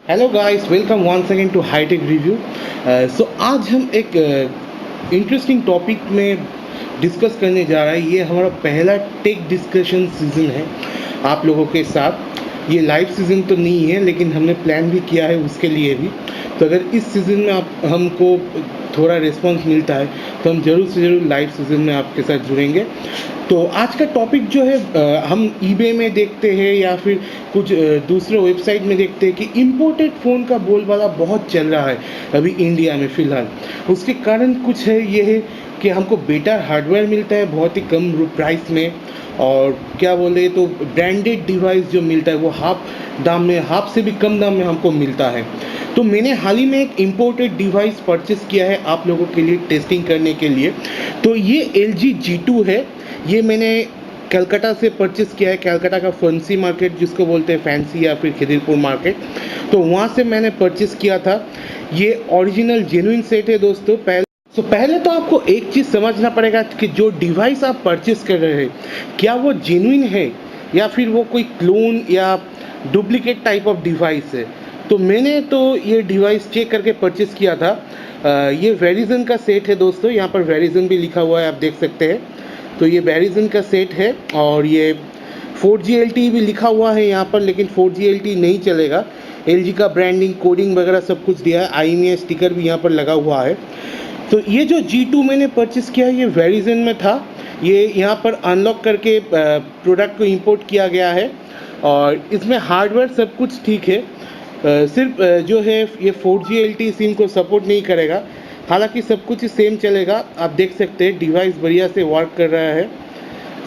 Hello guys, welcome once again to hitech review. So आज हम एक इंटरेस्टिंग टॉपिक में डिस्कस करने जा रहे हैं। ये हमारा पहला टेक डिस्कशन सीज़न है आप लोगों के साथ। ये लाइव सीज़न तो नहीं है, लेकिन हमने प्लान भी किया है उसके लिए भी। तो अगर इस सीज़न में आप हमको थोड़ा रिस्पांस मिलता है तो हम ज़रूर से ज़रूर लाइव सीज़न में आपके साथ जुड़ेंगे। तो आज का टॉपिक जो है, हम ईबे में देखते हैं या फिर कुछ दूसरे वेबसाइट में देखते हैं कि इम्पोर्टेड फ़ोन का बोलबाला बहुत चल रहा है अभी इंडिया में फ़िलहाल। उसके कारण कुछ है, ये है कि हमको बेटर हार्डवेयर मिलता है बहुत ही कम प्राइस में, और क्या बोले तो ब्रांडेड डिवाइस जो मिलता है वो हाफ दाम में, हाफ से भी कम दाम में हमको मिलता है। तो मैंने हाल ही में एक इम्पोर्टेड डिवाइस परचेस किया है आप लोगों के लिए टेस्टिंग करने के लिए। तो ये LG G2 है। ये मैंने कलकत्ता से परचेस किया है, कलकत्ता का फैंसी मार्केट जिसको बोलते हैं, फैंसी या फिर खिदिरपुर मार्केट। तो वहाँ से मैंने परचेस किया था। ये ओरिजिनल जेन्युइन सेट है दोस्तों। पहले तो आपको एक चीज़ समझना पड़ेगा कि जो डिवाइस आप परचेस कर रहे हैं क्या वो जेन्युइन है या फिर वो कोई क्लोन या डुप्लीकेट टाइप ऑफ डिवाइस है। तो मैंने तो ये डिवाइस चेक करके परचेस किया था। ये वेरिजन का सेट है दोस्तों, यहाँ पर वेरिजन भी लिखा हुआ है, आप देख सकते हैं। तो ये वेरिजन का सेट है और ये 4G LTE भी लिखा हुआ है यहाँ पर, लेकिन 4G LTE नहीं चलेगा। LG का ब्रांडिंग, कोडिंग वगैरह सब कुछ दिया है, IMEI स्टिकर भी यहाँ पर लगा हुआ है। तो ये जो G2 मैंने परचेस किया ये वेरिजन में था। ये यहाँ पर अनलॉक करके प्रोडक्ट को इंपोर्ट किया गया है और इसमें हार्डवेयर सब कुछ ठीक है। सिर्फ जो है ये 4G LTE सिम को सपोर्ट नहीं करेगा, हालांकि सब कुछ सेम चलेगा। आप देख सकते हैं डिवाइस बढ़िया से वर्क कर रहा है,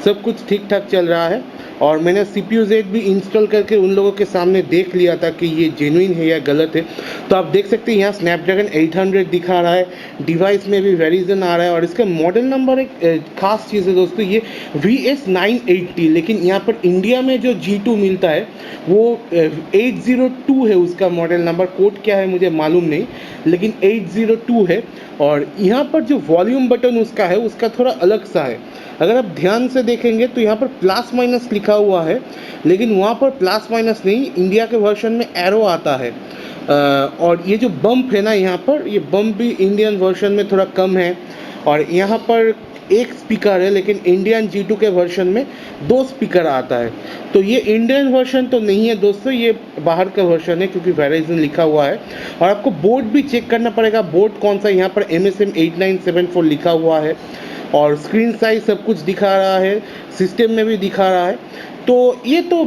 सब कुछ ठीक ठाक चल रहा है। और मैंने CPU Z भी इंस्टॉल करके उन लोगों के सामने देख लिया था कि ये जेन्युइन है या गलत है। तो आप देख सकते हैं यहाँ स्नैपड्रैगन 800 दिखा रहा है, डिवाइस में भी वेरिजन आ रहा है और इसका मॉडल नंबर एक खास चीज़ है दोस्तों, ये VS980। लेकिन यहाँ पर इंडिया में जो G2 मिलता है वो 802 है उसका मॉडल नंबर। कोड क्या है मुझे मालूम नहीं, लेकिन 802 है। और यहाँ पर जो वॉल्यूम बटन उसका है उसका थोड़ा अलग सा है। अगर आप ध्यान से देखेंगे तो यहाँ पर प्लस माइनस लिखा हुआ है, लेकिन वहाँ पर प्लस माइनस नहीं, इंडिया के वर्जन में एरो आता है। और ये जो बम्प है ना यहाँ पर, ये बम्प भी इंडियन वर्जन में थोड़ा कम है। और यहाँ पर एक स्पीकर है, लेकिन इंडियन G2 के वर्जन में 2 स्पीकर आता है। तो ये इंडियन वर्जन तो नहीं है दोस्तों, ये बाहर का वर्जन है क्योंकि वेरिजन लिखा हुआ है। और आपको बोर्ड भी चेक करना पड़ेगा, बोर्ड कौन सा। यहाँ पर MSM 8974 लिखा हुआ है और स्क्रीन साइज सब कुछ दिखा रहा है, सिस्टम में भी दिखा रहा है। तो ये तो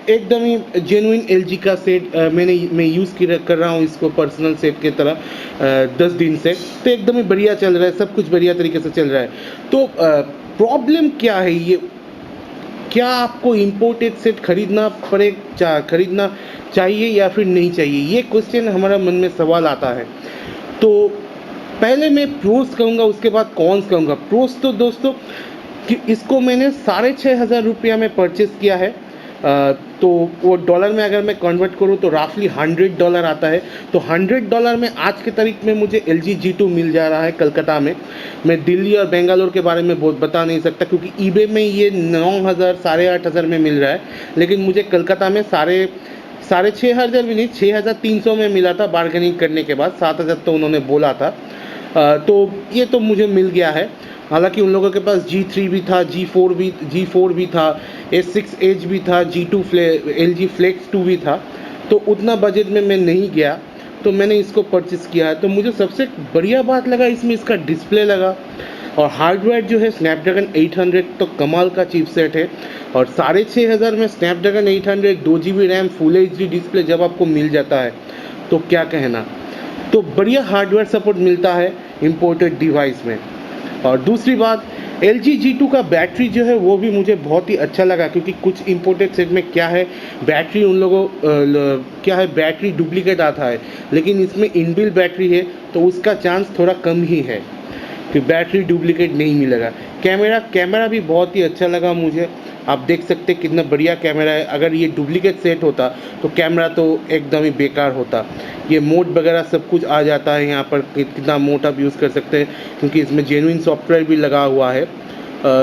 एकदम ही जेन्युइन LG का सेट मैं यूज़ कर रहा हूँ इसको पर्सनल सेट की तरह 10 दिन से। तो एकदम ही बढ़िया चल रहा है, सब कुछ बढ़िया तरीके से चल रहा है। तो प्रॉब्लम क्या है, ये क्या आपको इम्पोर्टेड सेट खरीदना चाहिए या फिर नहीं चाहिए, ये क्वेश्चन हमारा मन में सवाल आता है। तो पहले मैं प्रोस कहूँगा, उसके बाद कॉन्स कहूँगा। प्रोस तो दोस्तों कि इसको मैंने 6,500 रुपया में परचेस किया है। तो वो डॉलर में अगर मैं कन्वर्ट करूँ तो राफली $100 आता है। तो $100 में आज के तारीख में मुझे LG G2 मिल जा रहा है कलकत्ता में। मैं दिल्ली और बेंगलोर के बारे में बहुत बता नहीं सकता क्योंकि ईबे में ये 9,000 8,500 में मिल रहा है, लेकिन मुझे कलकत्ता में साढ़े 6,000 भी नहीं, 6,300 में मिला था बार्गेनिंग करने के बाद। 7,000 तो उन्होंने बोला था। तो ये तो मुझे मिल गया है। हालांकि उन लोगों के पास G3 भी था, G4 भी था, S6 Edge भी था, LG Flex 2 भी था। तो उतना बजट में मैं नहीं गया, तो मैंने इसको परचेस किया है। तो मुझे सबसे बढ़िया बात लगा इसमें इसका डिस्प्ले लगा, और हार्डवेयर जो है स्नैपड्रैगन 800 तो कमाल का चिपसेट है। और 6,500 में Snapdragon 800 2GB RAM full HD display जब आपको मिल जाता है तो क्या कहना। तो बढ़िया हार्डवेयर सपोर्ट मिलता है इम्पोर्टेड डिवाइस में। और दूसरी बात, LG G2 का बैटरी जो है वो भी मुझे बहुत ही अच्छा लगा, क्योंकि कुछ इम्पोर्टेड सेट में क्या है, बैटरी उन लोगों क्या है, बैटरी डुप्लीकेट आता है, लेकिन इसमें इनबिल्ट बैटरी है तो उसका चांस थोड़ा कम ही है कि बैटरी डुप्लीकेट नहीं मिलेगा। कैमरा भी बहुत ही अच्छा लगा मुझे। आप देख सकते हैं कितना बढ़िया कैमरा है। अगर ये डुप्लीकेट सेट होता तो कैमरा तो एकदम ही बेकार होता। ये मोड वगैरह सब कुछ आ जाता है यहाँ पर, कितना मोड आप यूज़ कर सकते हैं क्योंकि इसमें जेन्युइन सॉफ्टवेयर भी लगा हुआ है।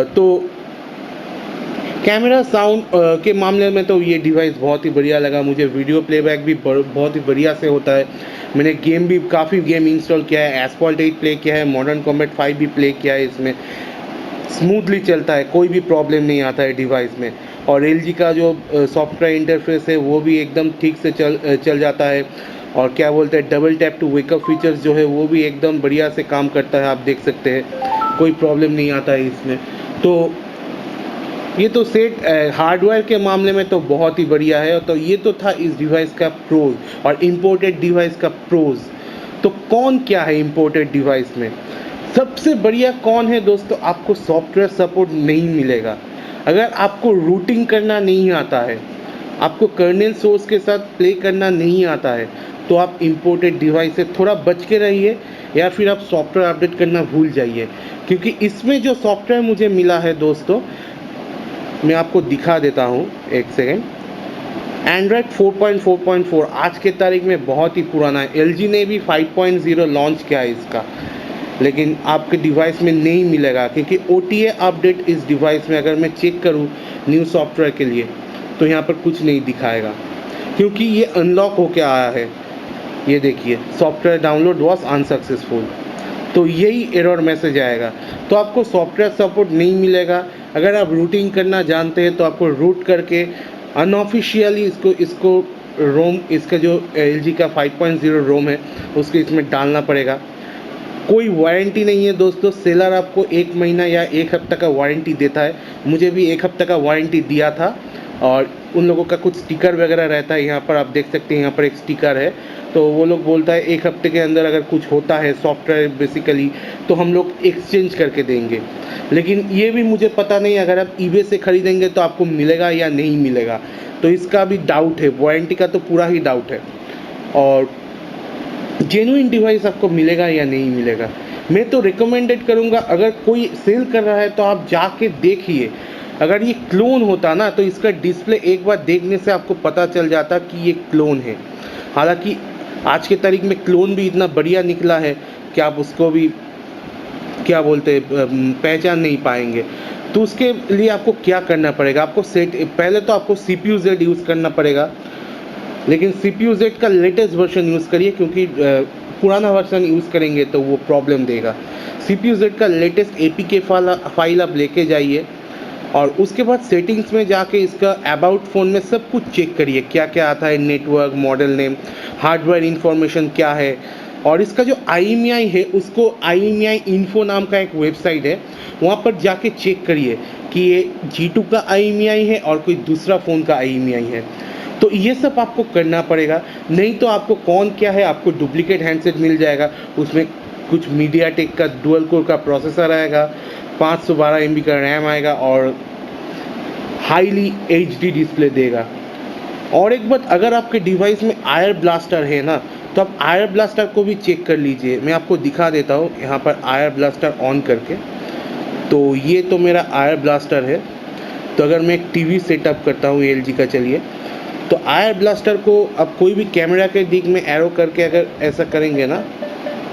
तो कैमरा साउंड के मामले में तो ये डिवाइस बहुत ही बढ़िया लगा मुझे। वीडियो प्लेबैक भी बहुत ही बढ़िया से होता है। मैंने गेम भी काफ़ी गेम इंस्टॉल किया है, एस्फॉल्ट 8 प्ले किया है, मॉडर्न कॉम्बैट 5 भी प्ले किया है। इसमें स्मूथली चलता है, कोई भी प्रॉब्लम नहीं आता है डिवाइस में। और LG का जो सॉफ्टवेयर इंटरफेस है वो भी एकदम ठीक से चल जाता है। और क्या बोलते हैं, double tap to wake up features जो है वो भी एकदम बढ़िया से काम करता है, आप देख सकते हैं, कोई प्रॉब्लम नहीं आता है इसमें। तो ये तो सेट हार्डवेयर के मामले में तो बहुत ही बढ़िया है। तो ये तो था इस डिवाइस का प्रोज और इम्पोर्टेड डिवाइस का प्रोज। तो कौन क्या है इम्पोर्टेड डिवाइस में? सबसे बढ़िया कौन है दोस्तों, आपको सॉफ्टवेयर सपोर्ट नहीं मिलेगा। अगर आपको रूटिंग करना नहीं आता है, आपको कर्नेल सोर्स के साथ प्ले करना नहीं आता है, तो आप इम्पोर्टेड डिवाइस से थोड़ा बच के रहिए, या फिर आप सॉफ्टवेयर अपडेट करना भूल जाइए। क्योंकि इसमें जो सॉफ्टवेयर मुझे मिला है दोस्तों, मैं आपको दिखा देता हूँ, एक सेकेंड। एंड्रॉयड 4.4.4 आज के तारीख में बहुत ही पुराना है। LG ने भी 5.0 लॉन्च किया है इसका, लेकिन आपके डिवाइस में नहीं मिलेगा। क्योंकि OTA अपडेट इस डिवाइस में अगर मैं चेक करूँ न्यू सॉफ्टवेयर के लिए, तो यहाँ पर कुछ नहीं दिखाएगा, क्योंकि ये अनलॉक होके आया है। ये देखिए, सॉफ्टवेयर डाउनलोड वॉज अनसक्सेसफुल, तो यही एरर मैसेज आएगा। तो आपको सॉफ्टवेयर सपोर्ट नहीं मिलेगा। अगर आप रूटिंग करना जानते हैं तो आपको रूट करके अनऑफिशियली इसको रोम, इसका जो LG का 5.0 रोम है उसको इसमें डालना पड़ेगा। कोई वारंटी नहीं है दोस्तों, सेलर आपको 1 महीना या 1 हफ्ता का वारंटी देता है। मुझे भी 1 हफ्ता का वारंटी दिया था, और उन लोगों का कुछ स्टिकर वगैरह रहता है। यहाँ पर आप देख सकते हैं, यहाँ पर एक स्टिकर है, तो वो लोग बोलता है 1 हफ्ते के अंदर अगर कुछ होता है सॉफ्टवेयर बेसिकली, तो हम लोग एक्सचेंज करके देंगे। लेकिन ये भी मुझे पता नहीं, अगर आप eBay से ख़रीदेंगे तो आपको मिलेगा या नहीं मिलेगा, तो इसका भी डाउट है। वारंटी का तो पूरा ही डाउट है, और जेन्युइन डिवाइस आपको मिलेगा या नहीं मिलेगा। मैं तो रिकमेंडेड करूँगा, अगर कोई सेल कर रहा है तो आप जाके देखिए। अगर ये क्लोन होता ना, तो इसका डिस्प्ले एक बार देखने से आपको पता चल जाता कि ये क्लोन है। हालांकि आज के तारीख में क्लोन भी इतना बढ़िया निकला है कि आप उसको भी क्या बोलते पहचान नहीं पाएंगे। तो उसके लिए आपको क्या करना पड़ेगा, आपको पहले तो आपको CPU Z यूज़ करना पड़ेगा। लेकिन CPU Z का लेटेस्ट वर्जन यूज़ करिए, क्योंकि पुराना वर्जन यूज़ करेंगे तो वो प्रॉब्लम देगा। CPU Z का लेटेस्ट APK फाइल आप लेके जाइए, और उसके बाद सेटिंग्स में जाके इसका अबाउट फ़ोन में सब कुछ चेक करिए, क्या क्या आता है, network, model name, hardware information क्या है। और इसका जो IMEI है, उसको IMEI इन्फो नाम का एक वेबसाइट है, वहाँ पर जाके चेक करिए कि ये G2 का IMEI है और कोई दूसरा फ़ोन का IMEI है। तो ये सब आपको करना पड़ेगा, नहीं तो आपको कौन क्या है, आपको डुप्लीकेट हैंडसेट मिल जाएगा। उसमें कुछ मीडियाटेक का डुअल कोर का प्रोसेसर आएगा, 512 MB का रैम आएगा, और हाईली HD डिस्प्ले देगा। और एक बात, अगर आपके डिवाइस में आयर ब्लास्टर है ना, तो आप आयर ब्लास्टर को भी चेक कर लीजिए। मैं आपको दिखा देता हूँ यहाँ पर आयर ब्लास्टर ऑन करके। तो ये तो मेरा आयर ब्लास्टर है। तो अगर मैं एक TV सेटअप करता हूँ LG का, चलिए, तो आयर ब्लास्टर को अब कोई भी कैमरा के दिक में एरो करके अगर ऐसा करेंगे ना,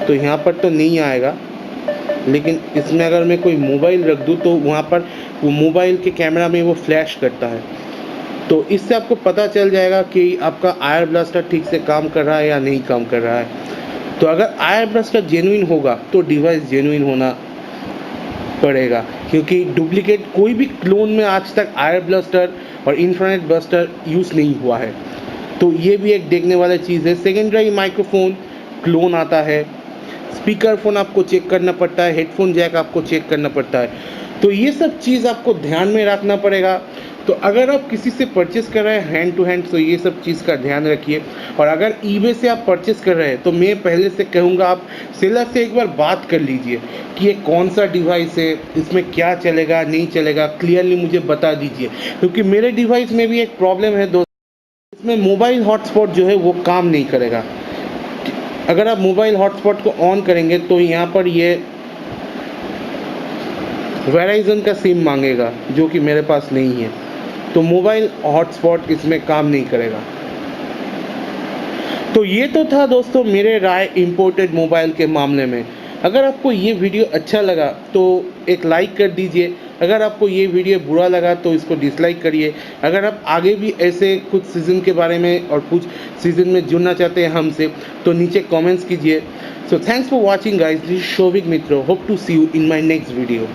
तो यहाँ पर तो नहीं आएगा। लेकिन इसमें अगर मैं कोई मोबाइल रख दूँ तो वहाँ पर वो मोबाइल के कैमरा में वो फ्लैश करता है। तो इससे आपको पता चल जाएगा कि आपका आयर ब्लास्टर ठीक से काम कर रहा है या नहीं काम कर रहा है। तो अगर आयर ब्लास्टर जेन्युइन होगा तो डिवाइस जेन्युइन होना पड़ेगा, क्योंकि डुप्लीकेट कोई भी क्लोन में आज तक आयर ब्लास्टर और इंफ्रारेड ब्लास्टर यूज़ नहीं हुआ है। तो ये भी एक देखने वाली चीज़ है। सेकेंडरी माइक्रोफोन क्लोन आता है, स्पीकर फ़ोन आपको चेक करना पड़ता है, हेडफोन जैक आपको चेक करना पड़ता है। तो ये सब चीज़ आपको ध्यान में रखना पड़ेगा। तो अगर आप किसी से परचेस कर रहे हैं हैंड टू हैंड, तो ये सब चीज़ का ध्यान रखिए। और अगर eBay से आप परचेस कर रहे हैं, तो मैं पहले से कहूँगा आप सेलर से एक बार बात कर लीजिए कि ये कौन सा डिवाइस है, इसमें क्या चलेगा नहीं चलेगा, क्लियरली मुझे बता दीजिए। क्योंकि मेरे डिवाइस में भी एक प्रॉब्लम है दोस्तों, इसमें मोबाइल हॉटस्पॉट जो है वो काम नहीं करेगा। अगर आप मोबाइल हॉटस्पॉट को ऑन करेंगे तो यहाँ पर ये वेराइजन का सिम मांगेगा, जो कि मेरे पास नहीं है। तो मोबाइल हॉटस्पॉट इसमें काम नहीं करेगा। तो ये तो था दोस्तों मेरे राय इंपोर्टेड मोबाइल के मामले में। अगर आपको ये वीडियो अच्छा लगा तो एक लाइक कर दीजिए, अगर आपको ये वीडियो बुरा लगा तो इसको डिसलाइक करिए। अगर आप आगे भी ऐसे कुछ सीज़न के बारे में और कुछ सीज़न में जुड़ना चाहते हैं हमसे तो नीचे कमेंट्स कीजिए। So thanks for watching guys, this is Shobhik Mitra, hope to see you in my next video.